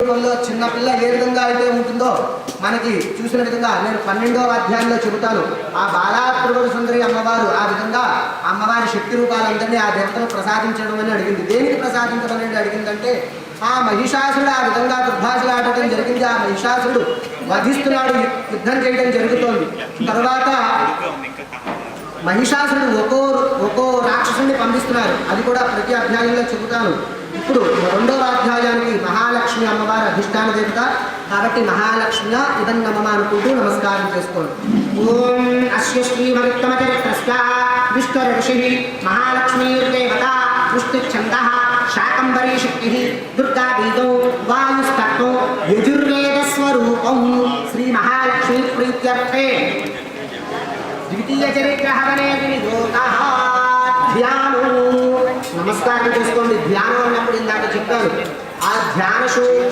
రూపంలో చిన్న పిల్ల ఏ విధంగా అయితే ఉంటుందో మనకి చూసిన విధంగా నేను 12వ అధ్యాయంలో చెబుతాను. ఆ బాలా త్రిపుర సుందరి అమ్మవారు ఆ విధంగా అమ్మవారి శక్తి రూపాలందరినీ ఆ దేవతలు ప్రసాదించడం అని అడిగింది. దేనికి ప్రసాదించడం అనేది అడిగిందంటే ఆ మహిషాసురుడు ఆ విధంగా దుర్భాషలాడటం జరిగింది. ఆ మహిషాసురుడు వధిస్తున్నాడు, యుద్ధం చేయడం జరుగుతోంది. తర్వాత మహిషాసురుడు ఒక్కో రాక్షసుని పంపిస్తున్నారు. అది కూడా ప్రతి అధ్యాయంలో చెబుతాను. ఇప్పుడు 2వ అధ్యాయానికి మహాలక్ష్మి అమ్మవారి అధిష్టాన దేవత కాబట్టి మహాలక్ష్మి ఇదం నమః అనుకుంటూ నమస్కారం చేసుకోండి. ఓం అస్య శ్రీమవిత్తమ చరిత్రస్య విష్ణు ఋషి మహాలక్ష్మీర్దేవత పుష్టిఛందః శాకంబరీ శక్తి దుర్గా బీజో వాయుస్తత్వం యజుర్వేద స్వరూపం శ్రీ మహాలక్ష్మీ ప్రీత్యర్థే ద్వితీయ చరిత్ర హవనే వినియోగః ధ్యానం. నమస్కారం చేసుకోండి. ధ్యానం అన్నప్పుడు ఇందాక చెప్పాను. ఆ ధ్యాన శ్లోకం